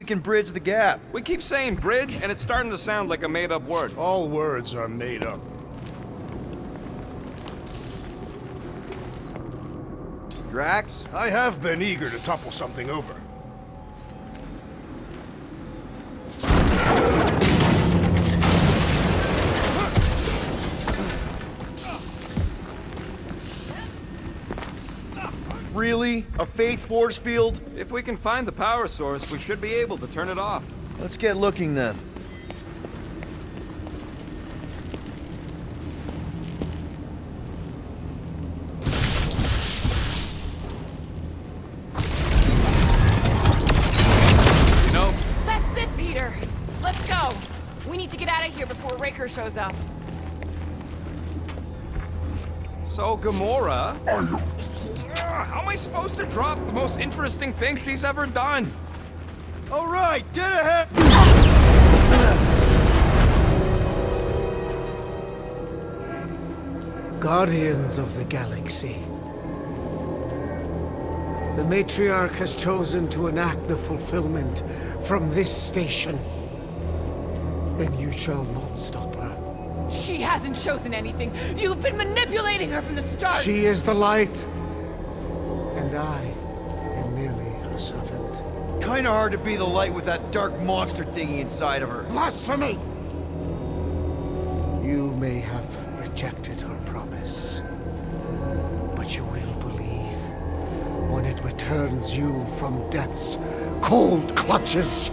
We can bridge the gap. We keep saying bridge, and it's starting to sound like a made-up word. All words are made up. Drax? I have been eager to topple something over. Really? A fate force field? If we can find the power source, we should be able to turn it off. Let's get looking then. Nope. That's it, Peter. Let's go. We need to get out of here before Raker shows up. So, Gamora... how am I supposed to drop the most interesting thing she's ever done? All right, dead ahead! Guardians of the Galaxy. The Matriarch has chosen to enact the fulfillment from this station. And you shall not stop her. She hasn't chosen anything. You've been manipulating her from the start. She is the light. And I am merely her servant. Kinda hard to be the light with that dark monster thingy inside of her. Blasphemy! You may have rejected her promise, but you will believe when it returns you from death's cold clutches.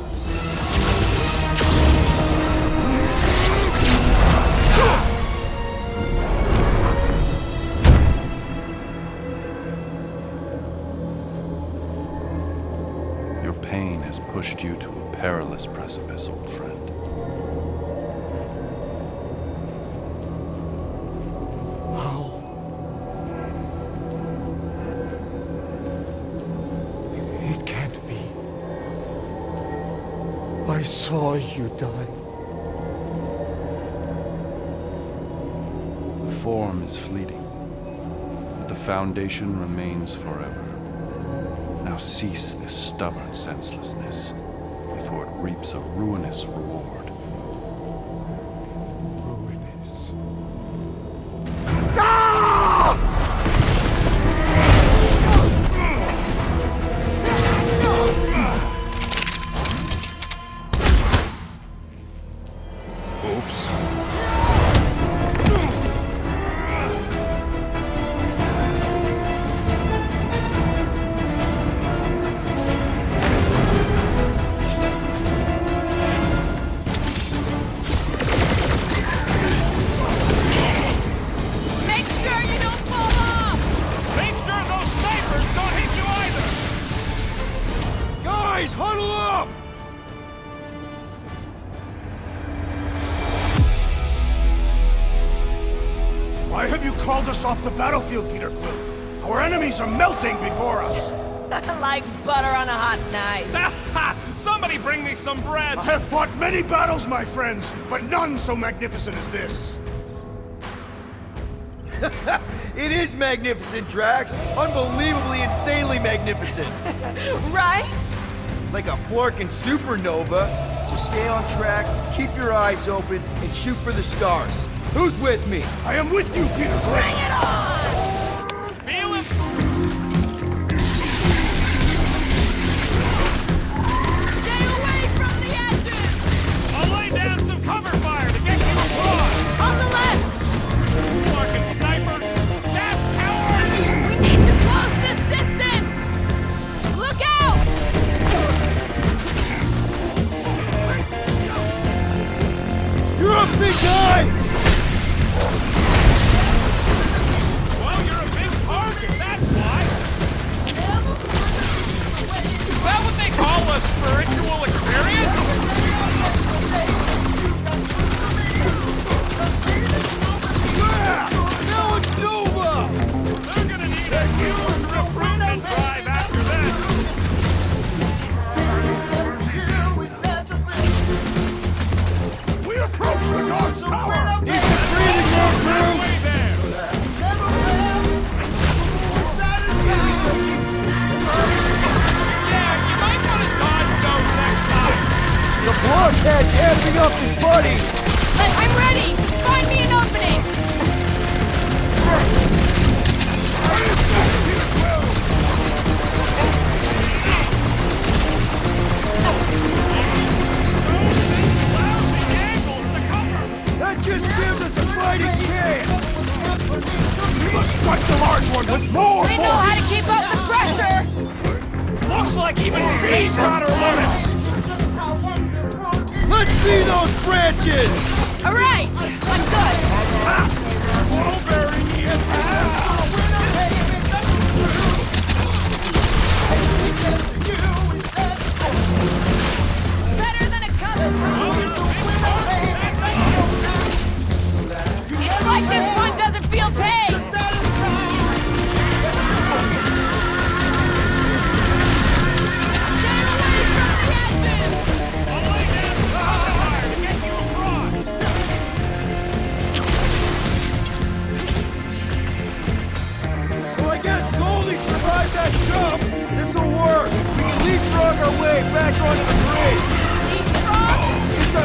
Your pain has pushed you to a perilous precipice, old friend. How? It can't be. I saw you die. The form is fleeting, but the foundation remains forever. Now cease this stubborn senselessness before it reaps a ruinous reward. Ruinous. Oops. Make sure you don't fall off. Make sure those snipers don't hit you either! Guys, huddle up! Why have you called us off the battlefield, Peter Quill? Our enemies are melting before us. Like butter on a hot knife. Somebody bring me some bread! I have fought many battles, my friends, but none so magnificent as this. It is magnificent, Drax. Unbelievably, insanely magnificent. Right? Like a flirking supernova. So stay on track, keep your eyes open, and shoot for the stars. Who's with me? I am with you, Peter Quill. Bring it on! Feel it! Stay away from the edges! I'll lay down some cover fire to get you across! On the left! Fucking snipers! Gas cowards! We need to close this distance! Look out! You're up, big guy! Well, you're a big target, that's why! Is that what they call a spiritual experience? Now it's Nova! They're gonna need a huge recruitment drive after this! We approach the God's Tower. Marquette's amping up his buddies! I'm ready! Just find me an opening! That just gives us a fighting chance! We must strike the large one with more They know how to force! keep up the pressure! Looks like even she's got her limits! Let's see those branches! Alright! I'm good! Mulberry and Better than a cup of It's like this one doesn't feel pain! Stay away from the edges! Well, I guess Goldie survived that jump! This'll work! We can leapfrog our way back onto the bridge! Leapfrog? It's a...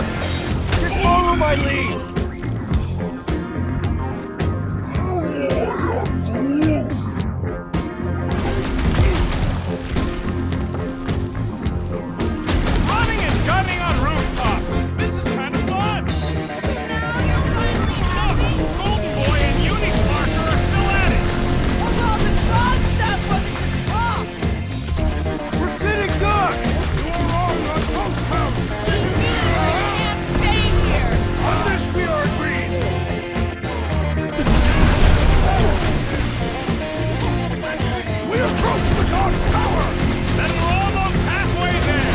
just follow my lead! running and gunning on rooftops! This is kind of fun! Now you're finally happy? Golden Boy and Unisparker are still at it! Although the fraud stuff wasn't just talk! Presidic ducks! You are wrong on both counts! We can't stay here! On this we are agreed! We approach the God's Tower! Then we're almost halfway there!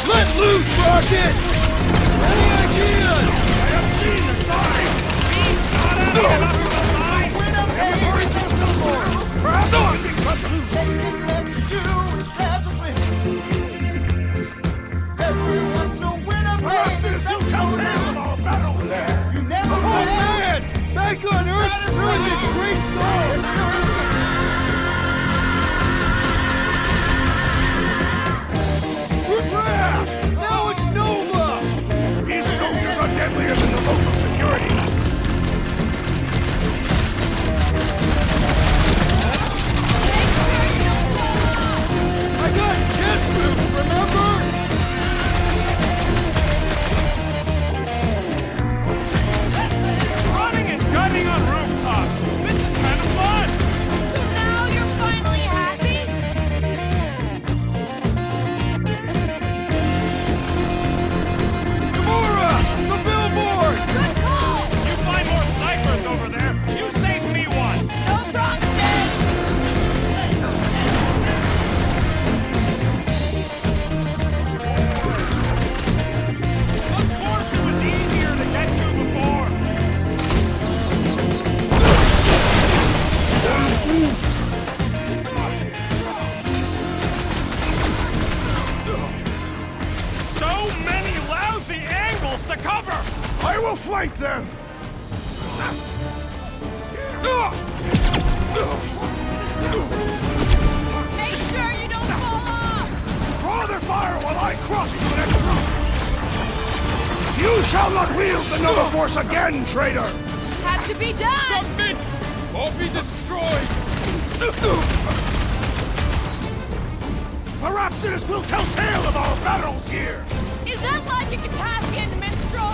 Let loose, Rocket! Any ideas? I have seen the sign! Not adding enough to the sign! And we've already got the Lord! Perhaps we can cut loose! Perhaps there's still tell tales of our battles there! Oh man! Back on Earth, there is this great song! Rap! Now it's Nova! These soldiers are deadlier than the local security! I got jet boots, remember? Running and gunning on rooftops! This is kind of fun! So now you're finally happy? Gamora! The billboard! Good call! You find more snipers over there! You save me one! No promises! Of course it was easier to get to before! So many lousy angles to cover! I will flank them! Make sure you don't fall off! Draw their fire while I cross to the next room! You shall not wield the Nova Force again, traitor! Had to be done! Submit! Or be destroyed! Perhaps this will tell tale of our battles here! Is that like a Katafian minstrel?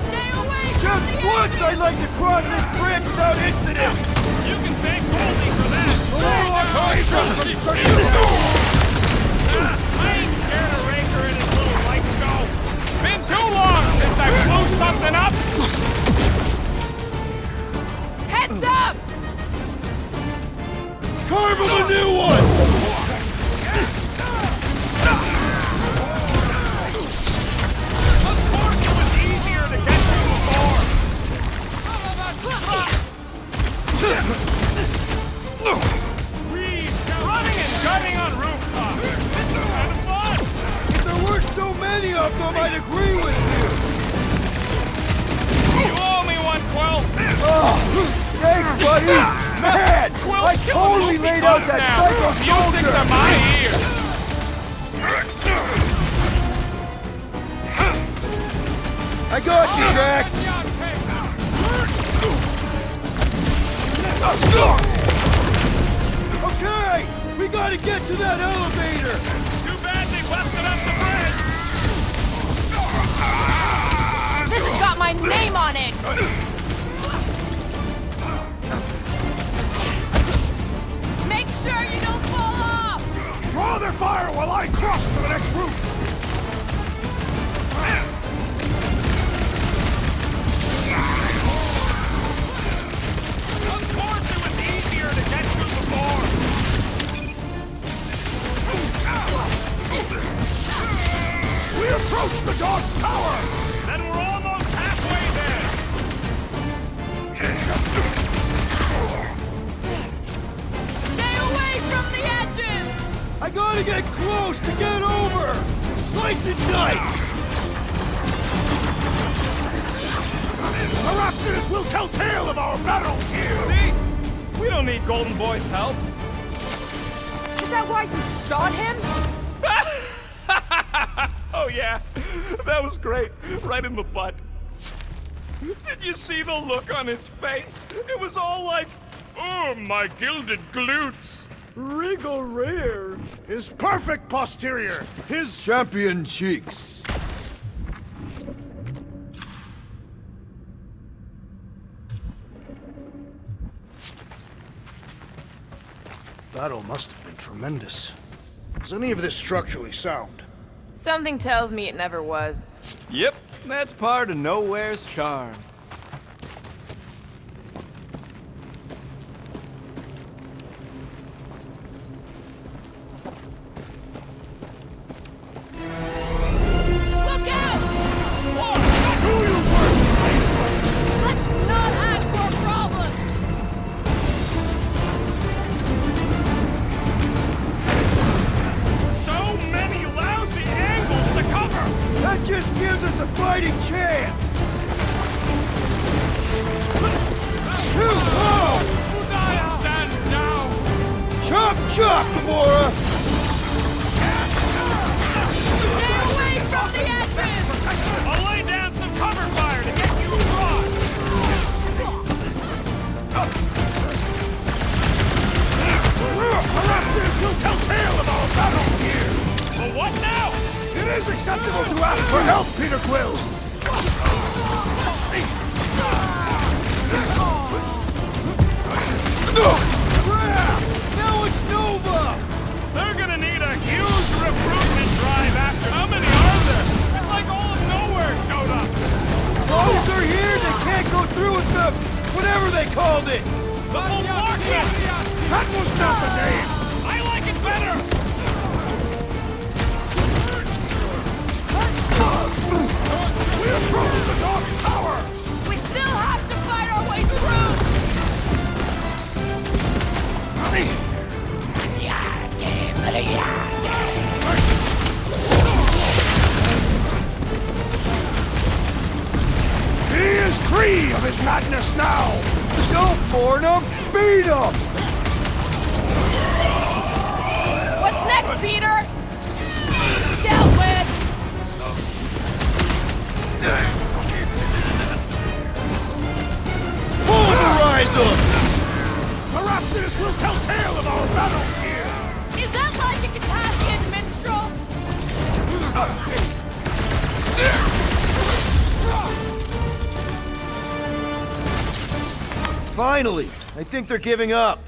Stay away from Just the once edges! I'd like to cross this bridge without incident! You can thank Goldie for that! I ain't scared of Raker and his little light show! Been too long since I blew something up! Heads up! Carve him a new one! Of course it was easier to get to before! Running and gunning on rooftops! This is kind of fun! If there weren't so many of them, I'd agree with you! You owe me one, Quill! Oh, thanks, buddy! Man, dead! Quill's I killing totally Luffy laid out guns that now. psycho Music soldier! to my ears. I got you, Drax! Okay! We gotta get to that elevator! Too bad they busted up the bridge! This has got my name on it! Make sure you don't fall off! Draw their fire while I cross to the next roof! Of course it was easier to get through before! We approach the dog's tower! And we're almost halfway there! Stay away from the edges! I gotta get close to get over! Slice and dice! Perhaps this will tell tale of our battles here! See? We don't need Golden Boy's help. Is that why you shot him? Oh yeah, that was great. Right in the butt. Did you see the look on his face? It was all like, oh, my gilded glutes. Regal rare. His perfect posterior! His Champion cheeks! battle must have been tremendous. Is any of this structurally sound? Something tells me it never was. Yep, that's part of Nowhere's charm. Look out! Do you worst Let's not add to our problems! So many lousy angles to cover! That just gives us a fighting chance! Too close! Stand down! Chop chop, Gamora! Stay away from the edges! I'll lay down some cover fire to get you across! Perhaps this will tell tale of our battles here! But what now? It is acceptable to ask for help, Peter Quill! Crap! Now it's Nova! They're gonna need a huge recruitment drive after. How many are there? It's like all of Nowhere showed up! As long as they're here, they can't go through with the... whatever they called it! The Bulwarkian! That was not the name! I like it better! We approach the dog's tower! We still have to fight our way through! He is free of his madness now! Don't mourn him! Beat him! What's next, Peter? Dealt with! Pulverize him! Perhaps this will tell tale of our battles here! Is that like a Katastian minstrel? Finally! I think they're giving up.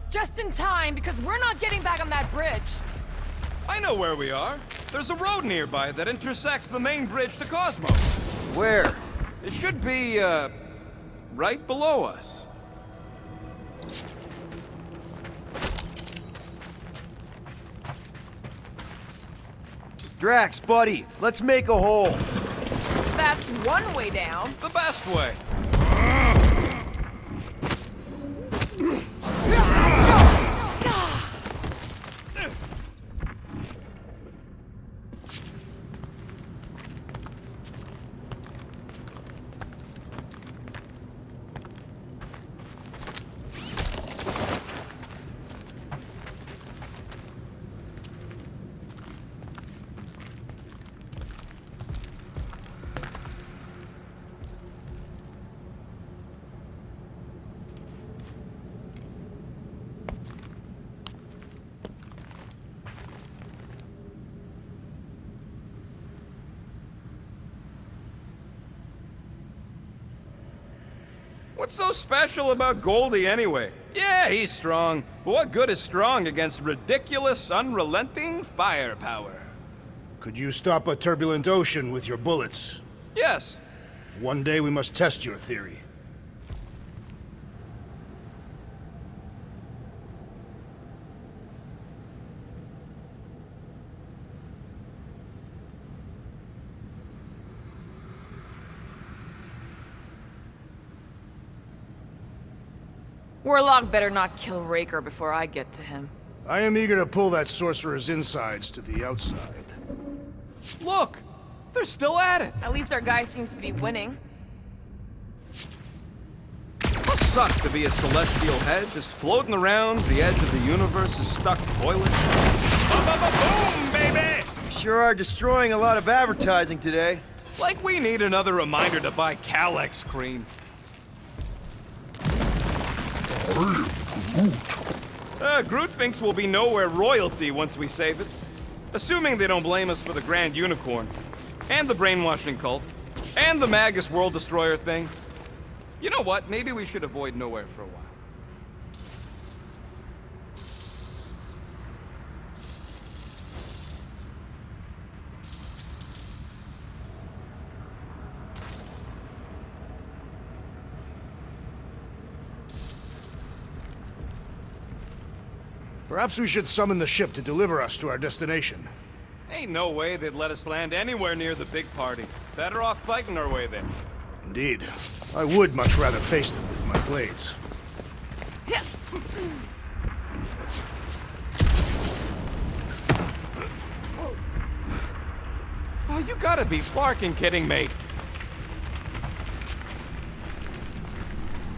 Just in time, because we're not getting back on that bridge. I know where we are. There's a road nearby that intersects the main bridge to Cosmos. Where? It should be, right below us. Drax, buddy, let's make a hole. That's one way down. The best way. What's so special about Goldie anyway? Yeah, he's strong, but what good is strong against ridiculous, unrelenting firepower? Could you stop a turbulent ocean with your bullets? Yes. One day we must test your theory. Warlock better not kill Raker before I get to him. I am eager to pull that sorcerer's insides to the outside. Look! They're still at it! At least our guy seems to be winning. Must suck to be a celestial head, just floating around the edge of the universe's stuck toilet. Ba-ba-ba-boom, baby! You sure are destroying a lot of advertising today. Like we need another reminder to buy Calyx cream. Groot thinks we'll be nowhere royalty once we save it. Assuming they don't blame us for the Grand Unicorn, and the brainwashing cult, and the Magus World Destroyer thing. You know what? Maybe we should avoid nowhere for a while. Perhaps we should summon the ship to deliver us to our destination. Ain't no way they'd let us land anywhere near the big party. Better off fighting our way there. Indeed. I would much rather face them with my blades. Oh, you gotta be flarking kidding me.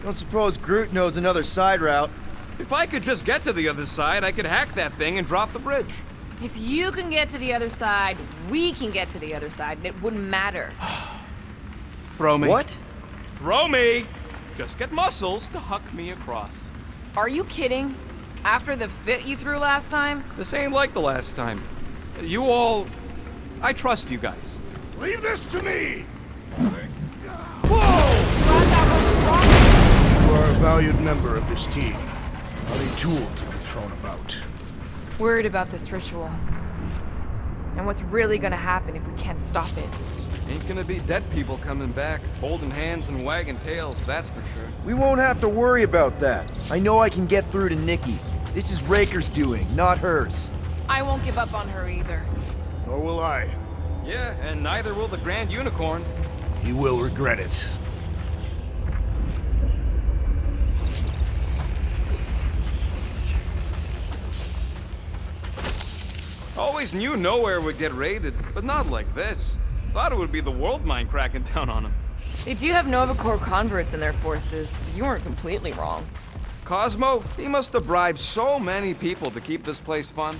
Don't suppose Groot knows another side route. If I could just get to the other side, I could hack that thing and drop the bridge. If you can get to the other side, we can get to the other side, and it wouldn't matter. Throw me. What? Throw me! Just get muscles to huck me across. Are you kidding? After the fit you threw last time? This ain't like the last time. You all... I trust you guys. Leave this to me! Glad that wasn't wrong. You are a valued member of this team. Not a tool to be thrown about. Worried about this ritual. And what's really gonna happen if we can't stop it. Ain't gonna be dead people coming back, holding hands and wagging tails, that's for sure. We won't have to worry about that. I know I can get through to Nikki. This is Raker's doing, not hers. I won't give up on her either. Nor will I. Yeah, and neither will the Grand Unicorn. He will regret it. Always knew nowhere would get raided, but not like this. Thought it would be the world mind cracking down on them. They do have Nova Corps converts in their forces. You weren't completely wrong. Cosmo, he must have bribed so many people to keep this place fun.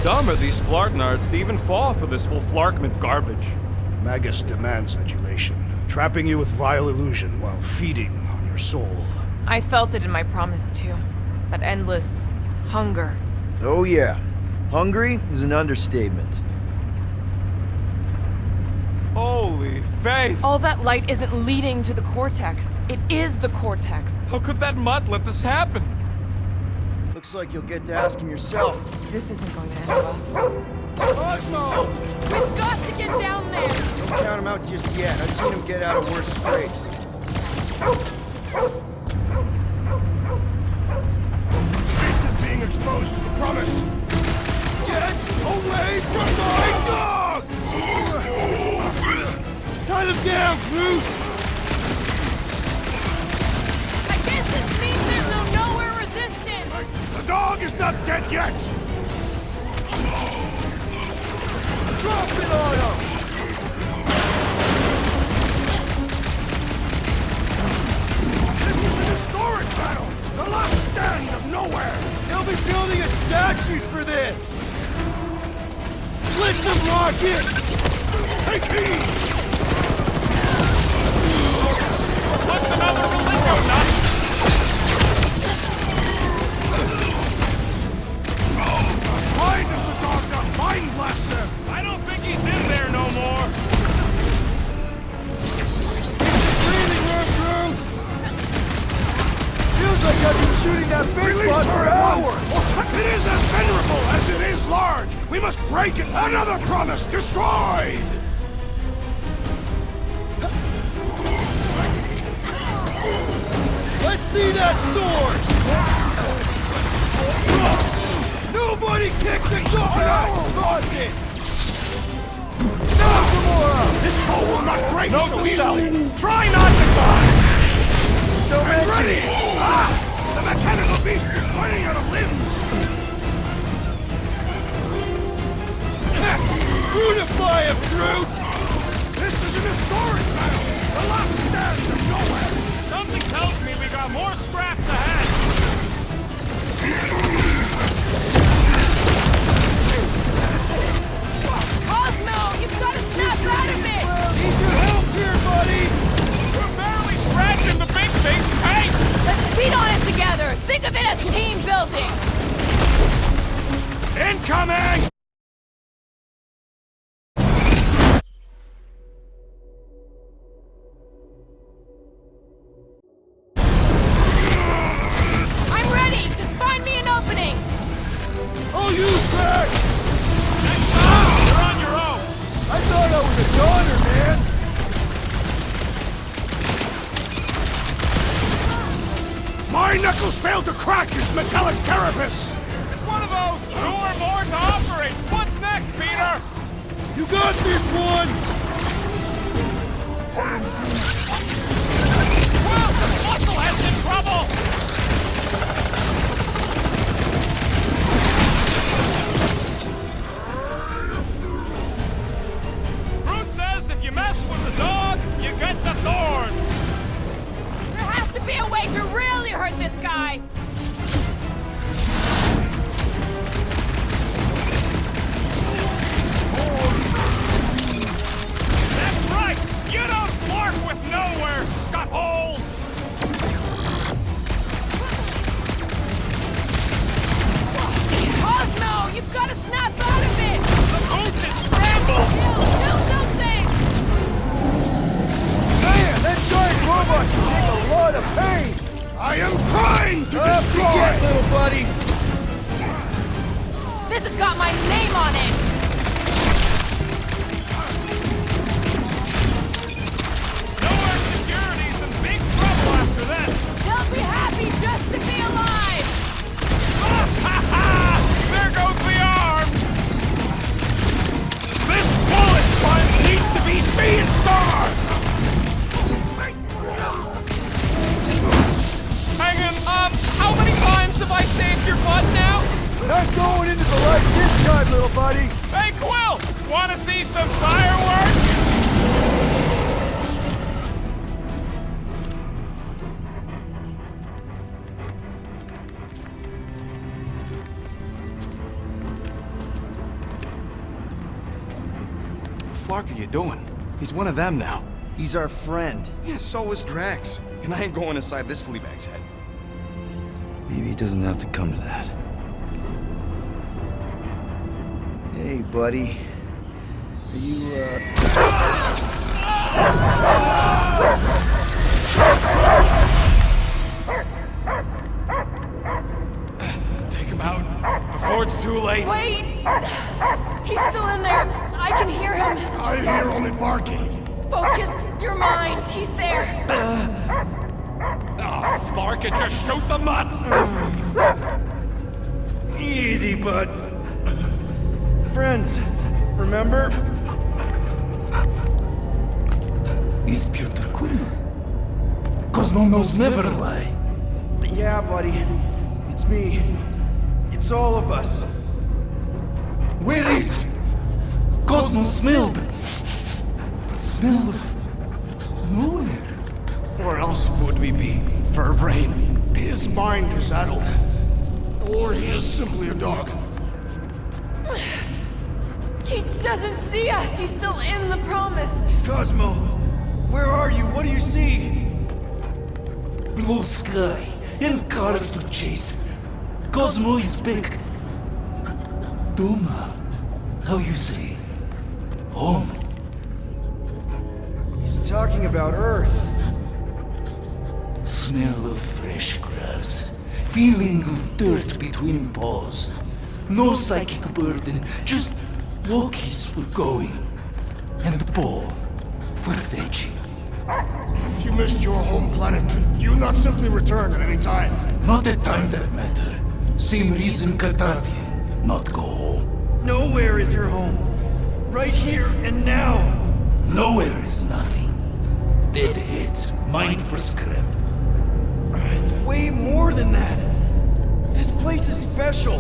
Dumb are these Flarknards to even fall for this full Flarkment garbage. Magus demands adulation, trapping you with vile illusion while feeding on your soul. I felt it in my promise too. That endless hunger. Oh yeah. Hungry is an understatement. Holy faith! All that light isn't leading to the Cortex. It is the Cortex. How could that mutt let this happen? Looks like you'll get to ask him yourself. This isn't going to end well. Cosmo! We've got to get down there! Don't count him out just yet. I've seen him get out of worse scrapes. exposed to the promise. Get away from my dog! Tie them down, Groot! I guess this means there's no nowhere resistance! The dog is not dead yet! Drop it on them! This is an historic battle! The last stand of nowhere! They'll be building us statues for this! Blitz them, Rocket! Take heed! What's another Relingo nut? Why does the dog not mind blast them? I don't think he's in there no more. Breathing room, Groot! Feels like I've been shooting that big Release one her for at hours! once! It is as venerable as it is large! We must break it! Another promise destroyed! Let's see that sword! Nobody kicks a dog out! Toss it! Knock Gamora! This foe will not break Note so to self. easily! Try not to die! Don't I'm mention ready! it! Ah! The mechanical beast is running out of limbs! Brutify him, Groot! This is an historic battle! The last stand of nowhere! Something tells me we got more scraps ahead. Cosmo, you've got to snap out of it! Need your help here, buddy! We're barely scratching the big thing. Hey! Let's beat on it together! Think of it as team building! Incoming! I'm ready! Just find me an opening! I'll use Drax! Next time, you're on your own. I thought I was a goner, man! My knuckles failed to crack his metallic carapace! It's one of those two or more to operate. What's next, Peter? You got this one! Well, the musclehead's in trouble. Groot says if you mess with the dog, you get the thorns. There has to be a way to really hurt this guy! That's right. You don't flirt with nowhere, scuttholes. Cosmo, you've got to snap out of it! The boot is scrambled. Do something! Man, that giant robot can take a lot of pain! I am trying to Up to get, destroy! little buddy! This has got my name on it! Nowhere security's in big trouble after this. They'll be happy just to be alive! Ah, ha, ha! There goes the arm. This bullet sponge needs to be seeing star! Hang on, how many times have I saved your butt now? Not going into the light this time, little buddy! Hey, Quill! Wanna see some fireworks? What the flark are you doing? He's one of them now. He's our friend. Yeah, so is Drax. And I ain't going inside this flea bag's head. Maybe it doesn't have to come to that. Hey, buddy. Are you, Take him out before it's too late. Wait! He's still in there! I can hear him! I hear only barking. Focus your mind! He's there! Oh, Flark, it just shoot the nuts! easy, bud. Friends, remember? Is Piotr Quill? Cosmo knows never lie. Yeah, buddy. It's me. It's all of us. Where is Cosmo smelled? Smell of nowhere. Where else would we be? Furbrain. His mind is addled. Or he is simply a dog. He doesn't see us. He's still in the promise. Cosmo, where are you? What do you see? Blue sky and cars to chase. Cosmo is back. Doma, how you say? Home. He's talking about Earth. Smell of fresh grass. Feeling of dirt between paws. No psychic burden, just walkies for going. And the ball for fetching. If you missed your home planet, could you not simply return at any time? Not a time that matter. Same reason Carthathian, not go home. Nowhere is your home. Right here and now. Nowhere is nothing. Dead heads, mind for scrap. It's way more than that. This place is special.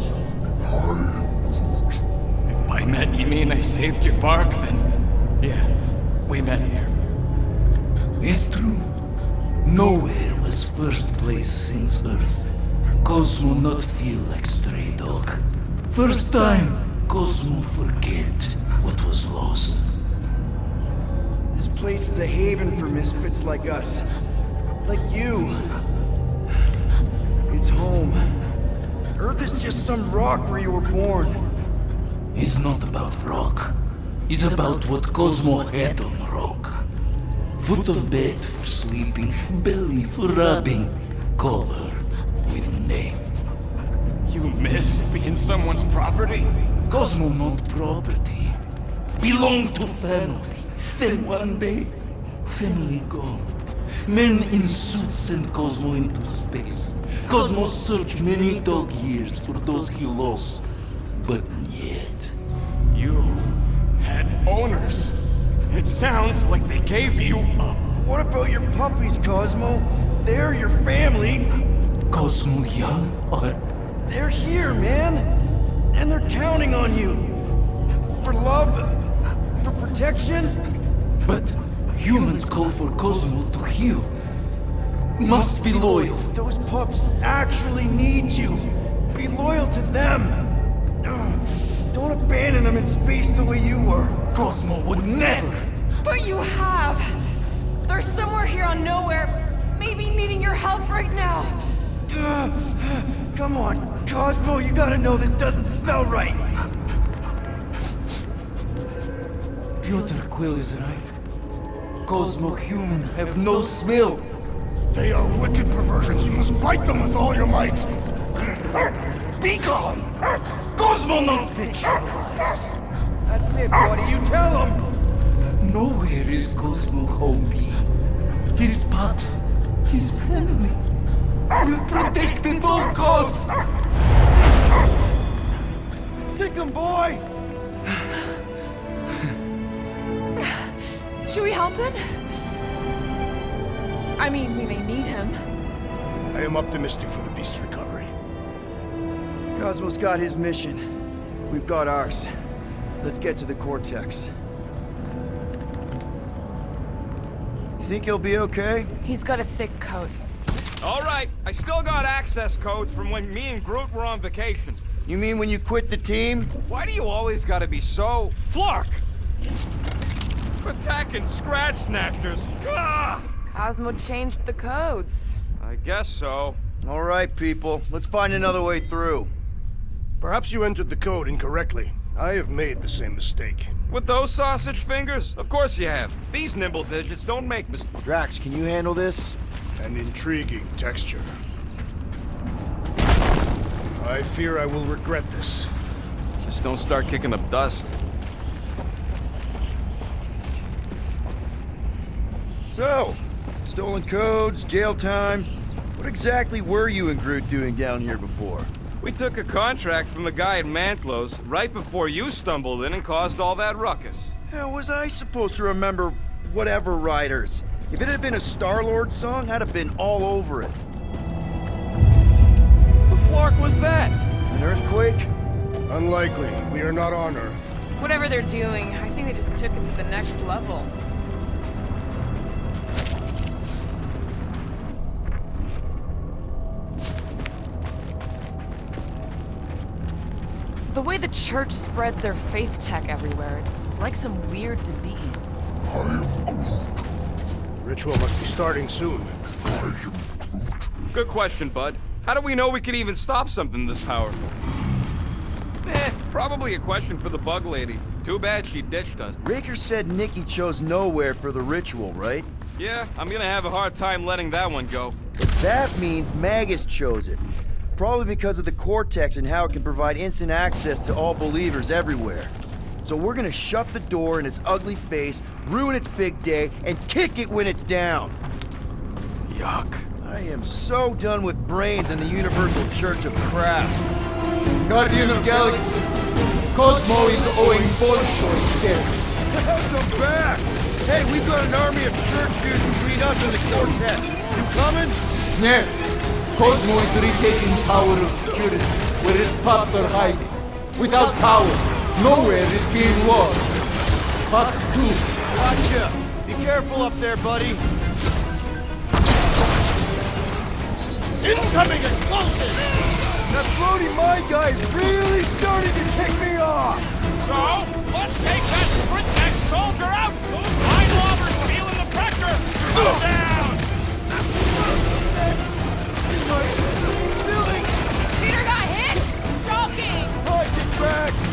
If by met you mean I saved your bark, then yeah, we met here. It's true. Nowhere was first place since Earth. Cosmo not feel like stray dog. First time, Cosmo forget what was lost. This place is a haven for misfits like us. Like you. It's home. Earth is just some rock where you were born. It's not about rock. It's about what Cosmo had on rock. Foot of bed for sleeping, belly for rubbing, color with name. You miss being someone's property? Cosmo not property. Belong to family. Then one day, family gone. Men in suits sent Cosmo into space. Cosmo searched many dog years for those he lost. But yet, You had owners. It sounds like they gave you up. What about your puppies, Cosmo? They're your family. Cosmo young or They're here, man. And they're counting on you. For love, for protection. but humans call for Cosmo to heal. Must be loyal. Those pups actually need you. Be loyal to them. Don't abandon them in space the way you were. Cosmo would never. But you have. They're somewhere here on Nowhere, maybe needing your help right now. Come on, Cosmo, you gotta know this doesn't smell right. Piotr Quill is right. Cosmo human have no smell. They are wicked perversions. You must bite them with all your might. Be gone! Cosmo not fetch your lies. That's it, buddy, you tell them. Nowhere is Cosmo home be. His pups, his family, will protect at all costs. Sick 'em, boy! Should we help him? I mean, we may need him. I am optimistic for the beast's recovery. Cosmo's got his mission. We've got ours. Let's get to the Cortex. You think he'll be okay? He's got a thick coat. All right, I still got access codes from when me and Groot were on vacation. You mean when you quit the team? Why do you always gotta be so... Flark! Attacking Scratch Snatchers. Gah! Cosmo changed the codes. I guess so. All right, people. Let's find another way through. Perhaps you entered the code incorrectly. I have made the same mistake. With those sausage fingers? Of course you have. These nimble digits don't make mistakes. Drax, can you handle this? An intriguing texture. I fear I will regret this. Just don't start kicking up dust. So, stolen codes, jail time. What exactly were you and Groot doing down here before? We took a contract from the guy at Mantlo's right before you stumbled in and caused all that ruckus. How was I supposed to remember whatever riders? If it had been a Star-Lord song, I'd have been all over it. The flark was that? An earthquake? Unlikely. We are not on Earth. Whatever they're doing, I think they just took it to the next level. The way the church spreads their faith tech everywhere, it's like some weird disease. Ritual must be starting soon. Good question, Bud. How do we know we could even stop something this powerful? Probably a question for the bug lady. Too bad she ditched us. Raker said Nikki chose nowhere for the ritual, right? Yeah, I'm gonna have a hard time letting that one go. But that means Magus chose it. Probably because of the Cortex and how it can provide instant access to all believers everywhere. So we're gonna shut the door in its ugly face, ruin its big day, and kick it when it's down. Yuck. I am so done with brains and the Universal Church of Crap. Guardian of Galaxies, Cosmo is owing Bolshoi death. Welcome back! Hey, we've got an army of church dudes between us and the Cortex. You coming? Ned, Cosmo is retaking power of security, where his pups are hiding. Without power, nowhere is being lost. Pups too. Gotcha! Be careful up there, buddy. Incoming explosive! That floaty mine guy is really starting to tick me off! So, let's take that sprint neck soldier out! Mine lobber's feeling the pressure! Go down! Peter got hit? Shocking! Right to tracks!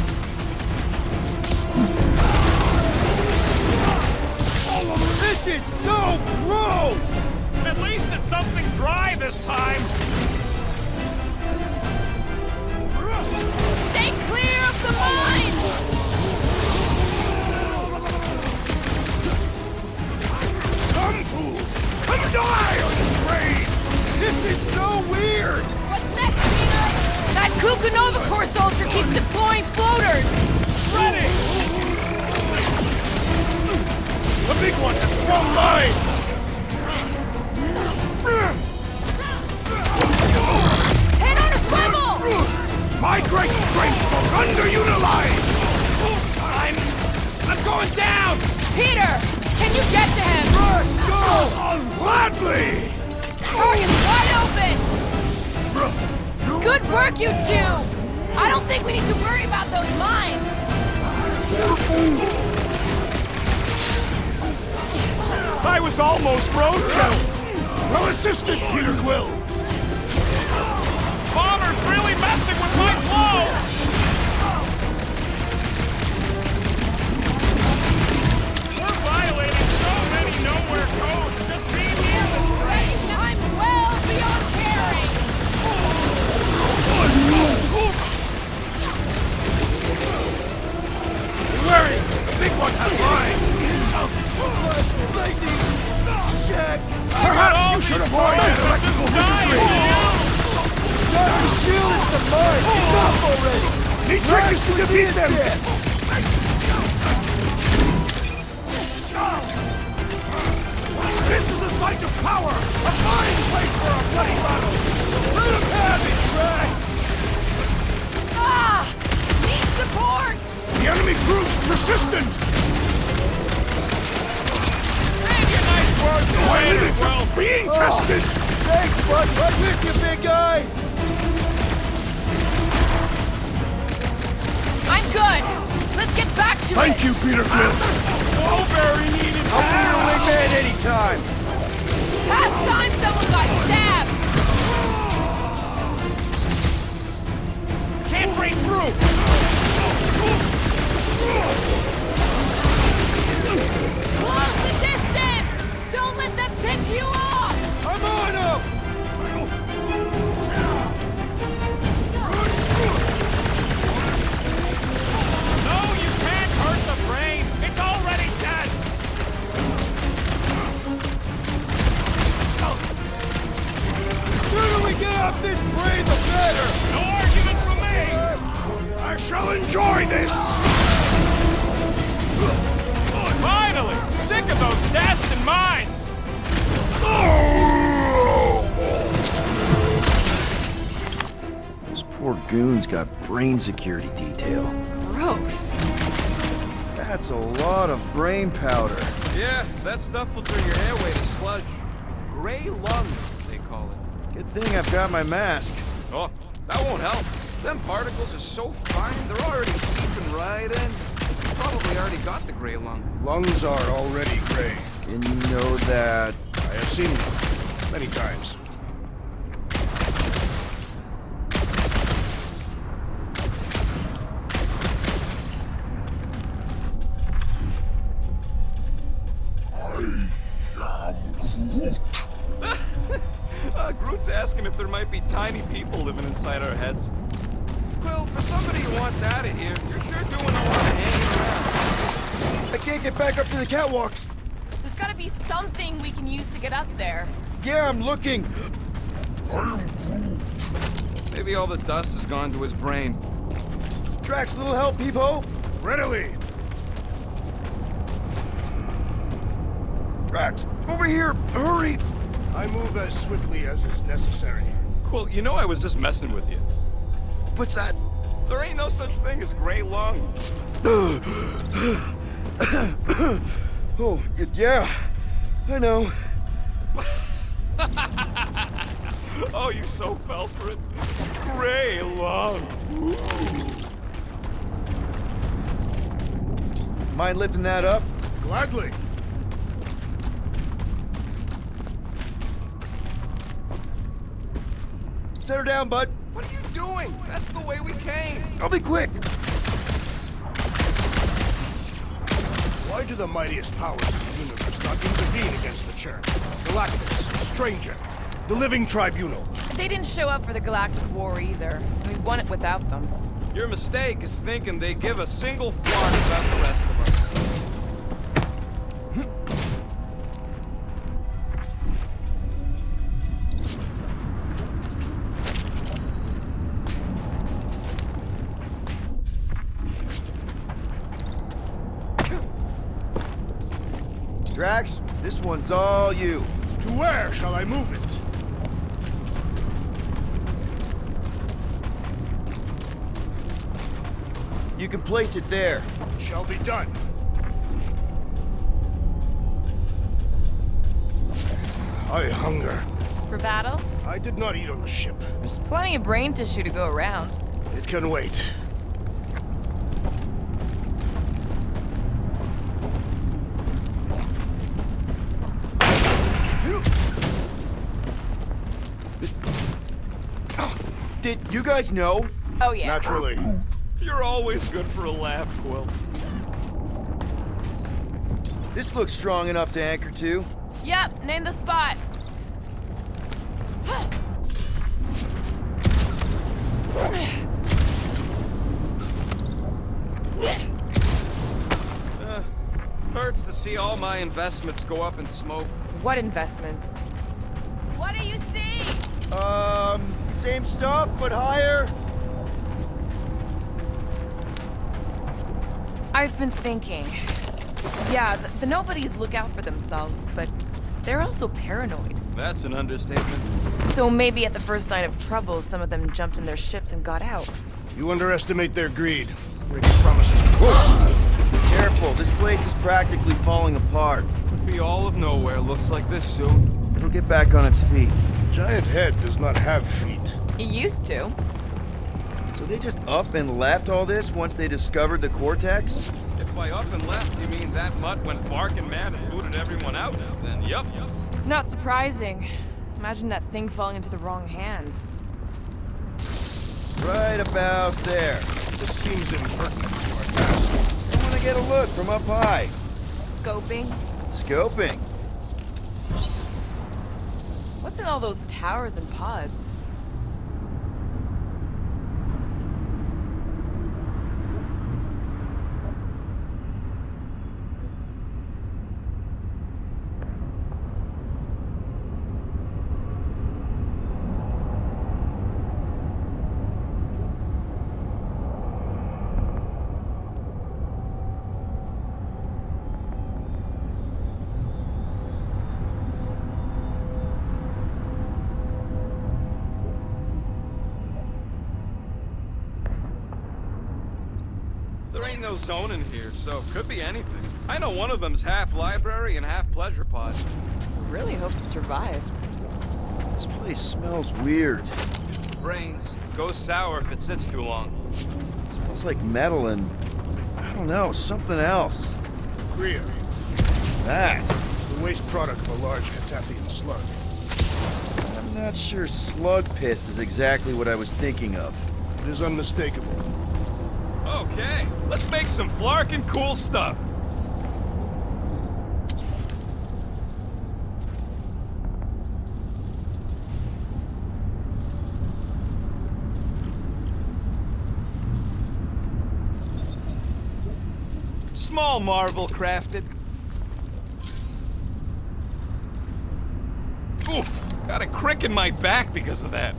This is so gross! At least it's something dry this time! Stay clear of the mine! Come, fools! Come die on this train! This is so weird! What's next, Peter? That Kukunova Corps soldier keeps deploying floaters! Ready! The big one has thrown mine! Hit on a swivel! My great strength was underutilized! I'm going down! Peter! Can you get to him? Let's go! Gladly! Target's wide open! Good work, you two! I don't think we need to worry about those mines! I was almost roadkill! Well assisted, Peter Quill! Bomber's really messing with my flow! We're violating so many nowhere codes just being near this train! I'm well beyond caring! Larry, the big one has mine! Lightning! Check! Perhaps you should avoid electrical wizardry! Dr. Shield is the mine! Enough already! The trick is to defeat them! This is a site of power! A fine place for a bloody battle! Let him have it, Drax! Ah! Need support! The enemy proves persistent! Nice words My later, limits well. are being tested! Thanks, bud! Right with you, big guy! I'm good! Let's get back to Thank it! you, Peter Quill! So very needed I'll be your wingman anytime! Past time someone got stabbed! Can't break through! Close the distance! Don't let them pick you off! I'm on him! No, you can't hurt the brain! It's already dead! The sooner we get off this brain, the better! No argument enjoy this! Finally! Sick of those Dastan mines! Those poor goons got brain security detail. Gross. That's a lot of brain powder. Yeah, that stuff will turn your airway to sludge. Gray lung, they call it. Good thing I've got my mask. Oh, that won't help. Them particles are so fine, they're already seeping right in. You probably already got the gray lung. Lungs are already gray. And you know that. I have seen them many times. Groot's asking if there might be tiny people living inside our heads. Quill, for somebody who wants out of here, you're sure doing a lot of hanging around. I can't get back up to the catwalks. There's gotta be something we can use to get up there. Yeah, I'm looking. Maybe all the dust has gone to his brain. Drax, little help, Peepo. Readily! Drax, over here, hurry. I move as swiftly as is necessary. Quill, you know I was just messing with you. What's that? There ain't no such thing as gray lung. Oh, yeah, I know. Oh, you so fell for it. Gray lung. Mind lifting that up? Gladly. Set her down, bud. What are you doing? That's the way we came. I'll be quick. Why do the mightiest powers of the universe not intervene against the Church? Galactus, Stranger, the Living Tribunal. They didn't show up for the Galactic War either. We won it without them. Your mistake is thinking they give a single fart about the rest of us. Drax, this one's all you. To where shall I move it? You can place it there. Shall be done. I hunger. For battle, I did not eat on the ship. there's plenty of brain tissue to go around. It can wait. Did you guys know? Oh yeah. Naturally. You're always good for a laugh, Quill. This looks strong enough to anchor to. Yep, name the spot. Hurts to see all my investments go up in smoke. What investments? What do you see? Same stuff, but higher. I've been thinking. Yeah, the nobodies look out for themselves, but they're also paranoid. That's an understatement. So maybe at the first sign of trouble, some of them jumped in their ships and got out. You underestimate their greed. Breaking promises. Whoa! Careful, this place is practically falling apart. Could be all of nowhere. Looks like this soon. It'll get back on its feet. Giant head does not have feet. It used to. So they just up and left all this once they discovered the Cortex? If by up and left you mean that mutt went barking mad and booted everyone out, then yup. Not surprising. Imagine that thing falling into the wrong hands. Right about there. This seems impertinent to our task. I want to get a look from up high. Scoping? Scoping. What's in all those towers and pods? There ain't no zone in here, so could be anything. I know one of them's half library and half pleasure pod. Really hope it survived. This place smells weird. Brains. Goes sour if it sits too long. Smells like metal and, I don't know, something else. Greer, What's that? the waste product of a large Catathian slug. I'm not sure slug piss is exactly what I was thinking of. It is unmistakable. Okay, let's make some flarkin' cool stuff. Small marvel crafted. Oof, got a crick in my back because of that.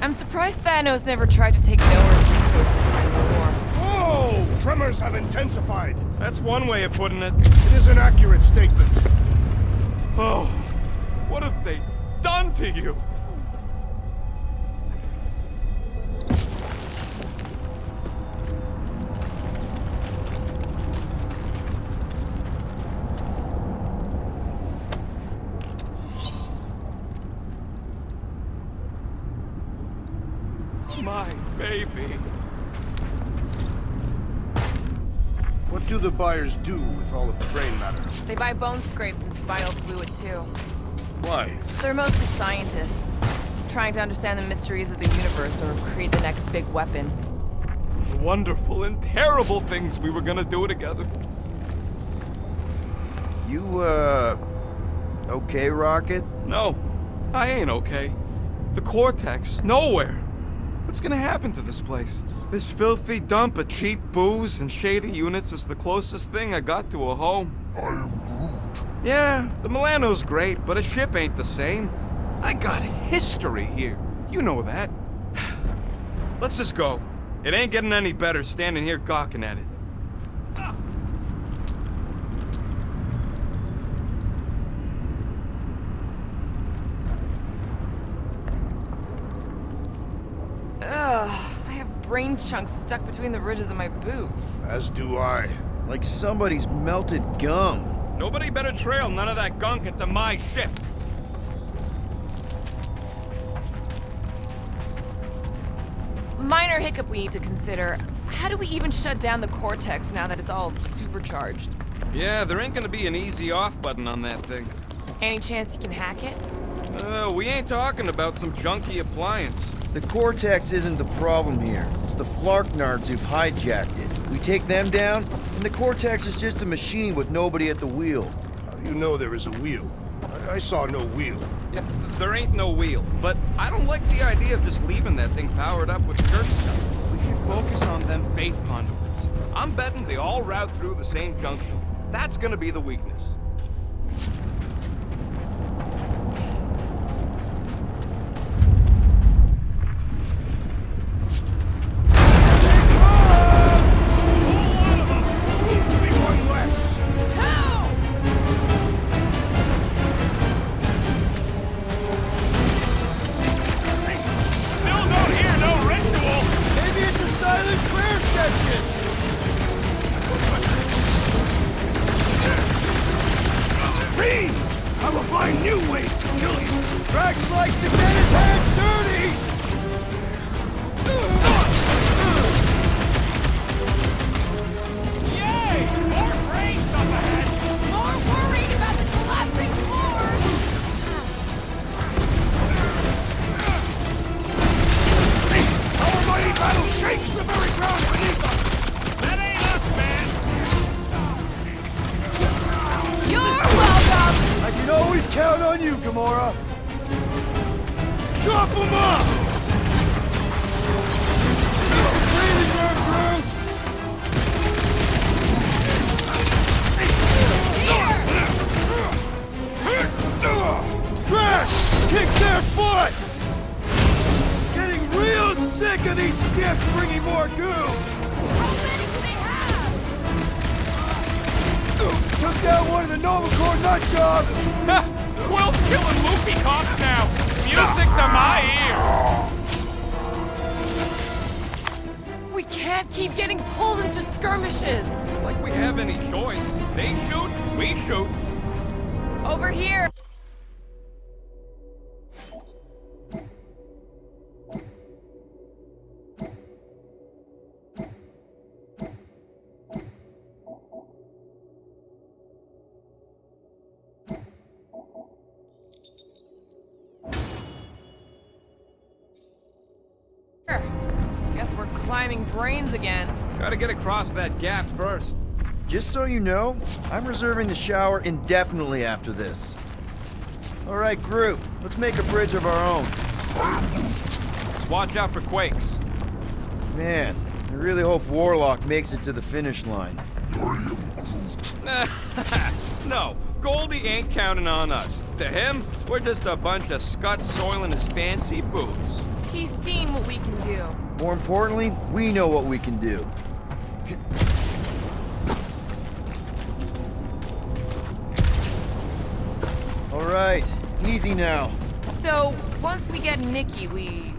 I'm surprised Thanos never tried to take Noah's resources during the war. Whoa! Tremors have intensified. That's one way of putting it. It is an accurate statement. Oh, what have they done to you? My baby. What do the buyers do with all of the brain matter? They buy bone scrapes and spinal fluid too. Why? They're mostly scientists, trying to understand the mysteries of the universe or create the next big weapon. The wonderful and terrible things we were gonna do together. You, okay, Rocket? No, I ain't okay. The Cortex, nowhere. What's gonna happen to this place? This filthy dump of cheap booze and shady units is the closest thing I got to a home. I am Groot. Yeah, the Milano's great, but a ship ain't the same. I got history here. You know that. Let's just go. It ain't getting any better standing here gawking at it. Ugh, I have brain chunks stuck between the ridges of my boots. As do I. Like somebody's melted gum. Nobody better trail none of that gunk into my ship. Minor hiccup we need to consider. How do we even shut down the Cortex now that it's all supercharged? Yeah, there ain't gonna be an easy off button on that thing. Any chance you can hack it? We ain't talking about some junky appliance. The Cortex isn't the problem here. It's the Flarknards who've hijacked it. We take them down, and the Cortex is just a machine with nobody at the wheel. How do you know there is a wheel? I saw no wheel. Yeah, there ain't no wheel, but I don't like the idea of just leaving that thing powered up with church stuff. We should focus on them faith conduits. I'm betting they all route through the same junction. That's gonna be the weakness. Soon to be one less. Still don't hear no ritual! Maybe it's a silent prayer session! Fiends! I will find new ways to kill you. Drax likes to get his hands dirty! Yay! More brains up ahead! More worried about the collapsing floors! Our mighty battle shakes the very ground beneath us. That ain't us, man! You're welcome! I can always count on you, Gamora! Chop him up! Breathing room, Groot! Drax! Kick their butts! Getting real sick of these skiffs bringing more goo! Took down one of the Nova Corps nut jobs! Ha! Quill's killing loopy cops now! Music to my ears! can't keep getting pulled into skirmishes. Like we have any choice. They shoot, we shoot. Over here. Guess we're climbing brains again. Gotta get across that gap first. Just so you know, I'm reserving the shower indefinitely after this. All right, group, let's make a bridge of our own. Just watch out for quakes. Man, I really hope Warlock makes it to the finish line. No, Goldie ain't counting on us. To him, we're just a bunch of scuts soiling his fancy boots. He's seen what we can do. More importantly, we know what we can do. All right, easy now. So, once we get Nikki, we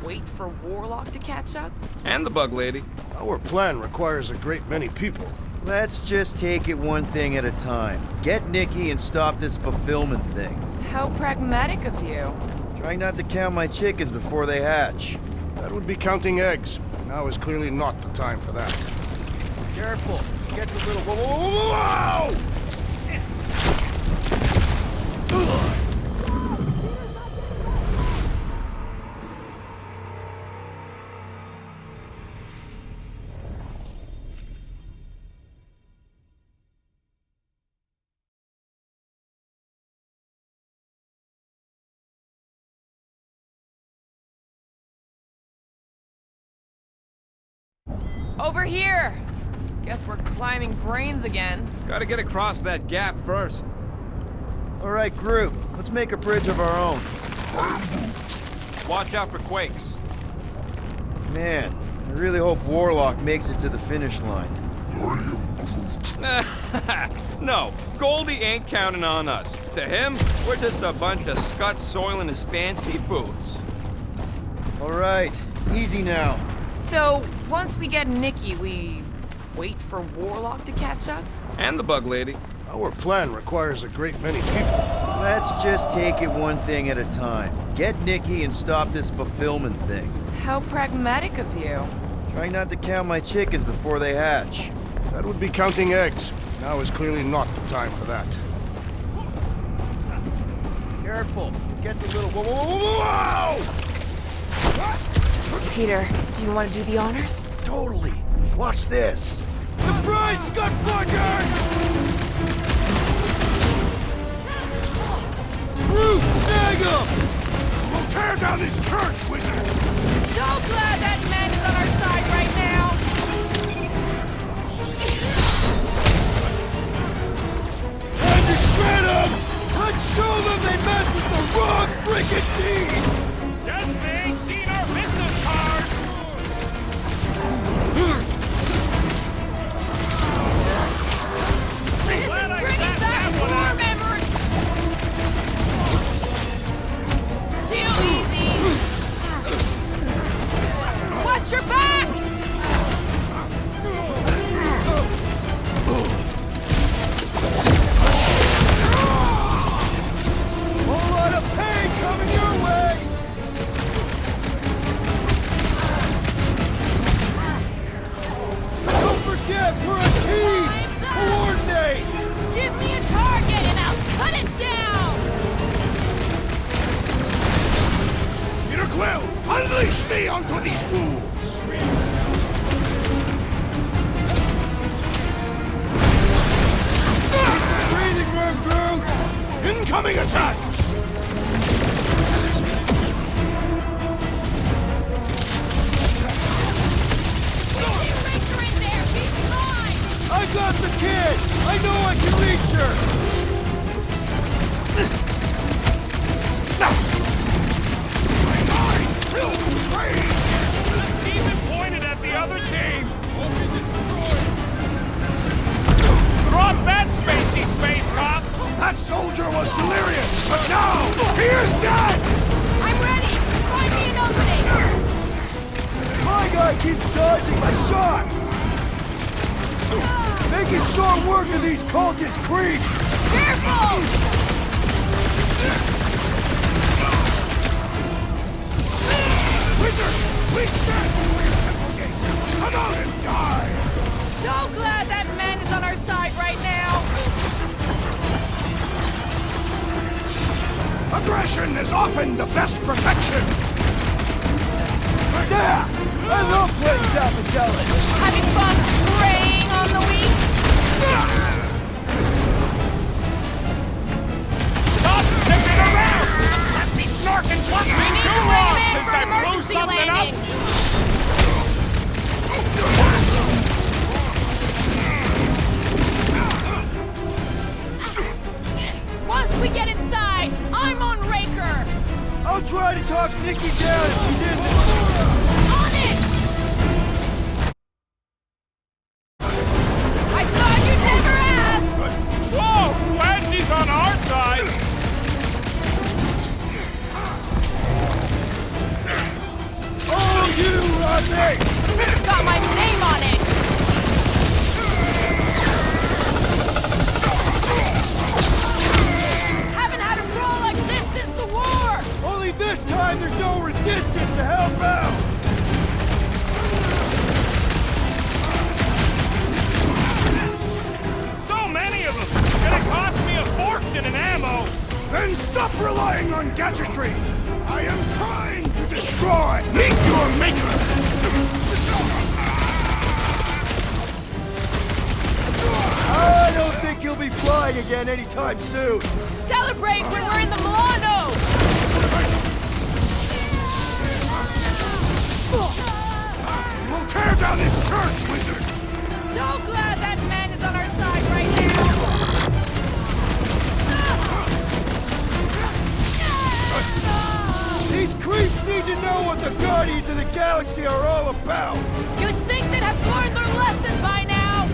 wait for Warlock to catch up? And the bug lady. Our plan requires a great many people. Let's just take it one thing at a time. Get Nikki and stop this fulfillment thing. How pragmatic of you. Trying not to count my chickens before they hatch. That would be counting eggs. Now is clearly not the time for that. Careful, it gets a little... Whoa! Over here! Guess we're climbing brains again. Gotta get across that gap first. All right, group, let's make a bridge of our own. Just watch out for quakes. Man, I really hope Warlock makes it to the finish line. No, Goldie ain't counting on us. To him, we're just a bunch of scuts soiling his fancy boots. All right, easy now. So, once we get Nikki, we wait for Warlock to catch up? And the bug lady. Our plan requires a great many people. Let's just take it one thing at a time. Get Nikki and stop this fulfillment thing. How pragmatic of you. Trying not to count my chickens before they hatch. That would be counting eggs. Now is clearly not the time for that. Careful, it gets a little... Whoa! Peter, do you want to do the honors? Totally. Watch this. Surprise, Scutfuckers! Root, snag him! We'll tear down this church, wizard! So glad that man is on our side right now! Time to shred them! Let's show them they messed with the wrong freaking team! Guess they ain't seen our business card. Glad I sat that one out. Too easy! Watch your back! Whole lot of pain coming your way! Don't forget, we're a team! Time's up. Coordinate! Give me a target and I'll cut it down! Peter Quill, unleash me onto these fools! Breathing room, Groot! Incoming attack! Racer in there! He's mine! I got the kid! I know I can reach her! My mind filled with rage! Just keep it pointed at the other team. Drop that spacey space cop. That soldier was delirious, but now he is dead! I'm ready! Find me an opening! My guy guy keeps dodging my shots! Making short work of these cultist creeps! Careful! Wizard! We stand before your temple gates! Come out and die! So glad that man is on our side right now! Aggression is often the best protection! Yeah! I love playing Zappazelli! Having fun preying on the weak? Stop sticking around! Just let me snark and flunk me need too to long rein in since for I blew emergency something landing. Once we get inside, I'm on Raker! I'll try to talk Nikki down if she's in there. On it! I thought you'd never ask! Whoa! Glad she's on our side! Oh, you, Rodney! This has got my name on it! Haven't had a roll like this since the war! Only this time there's no resistance to help out! So many of them! Gonna cost me a fortune in ammo! Then stop relying on gadgetry! I am trying to destroy! Meet your maker! I don't think he'll be flying again anytime soon! Celebrate when we're in the Milano! We'll tear down this church, wizard! So glad that man is on our side right now! These creeps need to know what the Guardians of the Galaxy are all about! You'd think they'd have learned their lesson by now!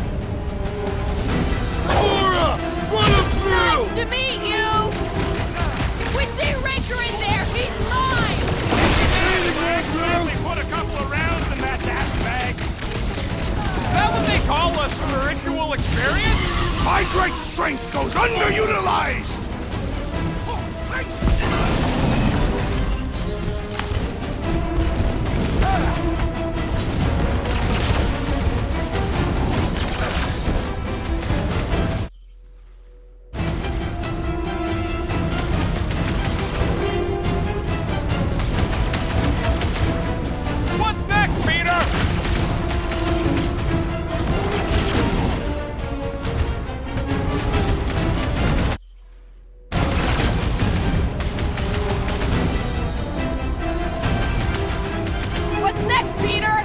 Aura! Run him through! Nice to meet you! If we see Raker in there, he's mine! Accidentally put a couple of rounds in that dash bag. Is that what they call a spiritual experience? My great strength goes underutilized! What's next, Peter? What's next, Peter?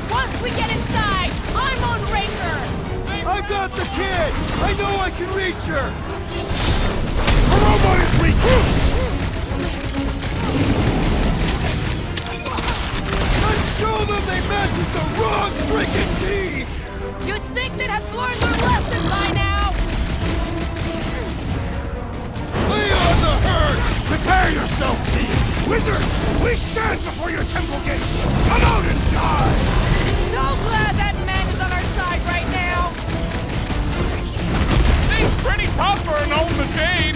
Once we get inside, I'm on Raker! I've got the kid! I know I can reach her! The robot is weak! Let's show them they met with the wrong freaking team! You'd think they'd have learned their lesson by now! Lay on the herd! Prepare yourself, thieves! Wizard, we stand before your temple gates! Come out and die! So glad that man is on our side right now! Thing's pretty tough for an old machine.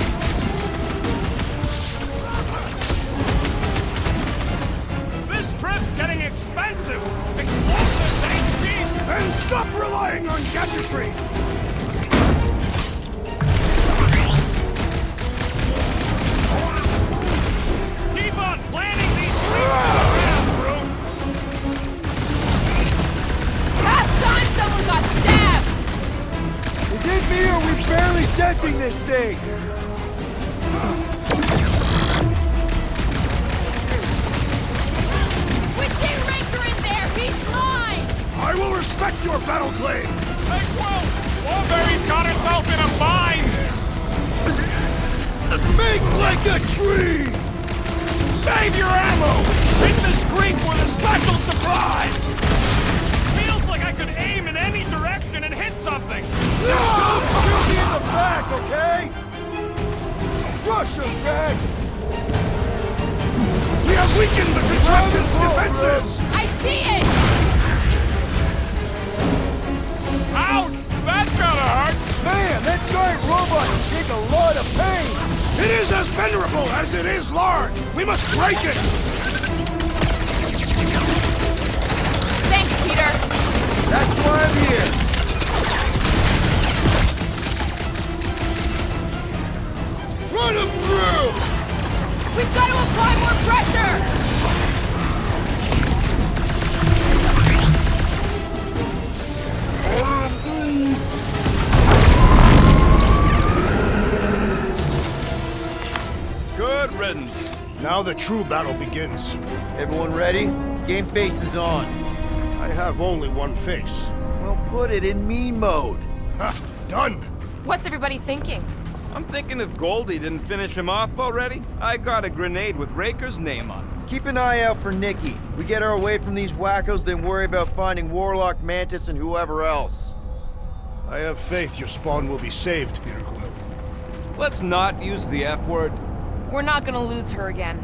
This trip's getting expensive. Explosives ain't cheap. And stop relying on gadgetry! your battle claim! Hey, Quill! Warberry's got herself in a bind! Make like a tree! Save your ammo! Hit this creek with a special surprise! Feels like I could aim in any direction and hit something! Don't shoot me in the back, okay? Rush him, Drax! We have weakened the contraption's defenses! I see it! Ouch! That's gotta hurt! Man, that giant robot can take a lot of pain! It is as venerable as it is large! We must break it! Thanks, Peter. That's why I'm here! Run him through! We've got to apply more pressure! Good riddance. Now the true battle begins. Everyone ready? Game face is on. I have only one face. Well, put it in me mode. Ha! Done! What's everybody thinking? I'm thinking if Goldie didn't finish him off already, I got a grenade with Raker's name on it. Keep an eye out for Nikki. We get her away from these wackos, then worry about finding Warlock, Mantis, and whoever else. I have faith your spawn will be saved, Peter Quill. Let's not use the F word. We're not gonna lose her again.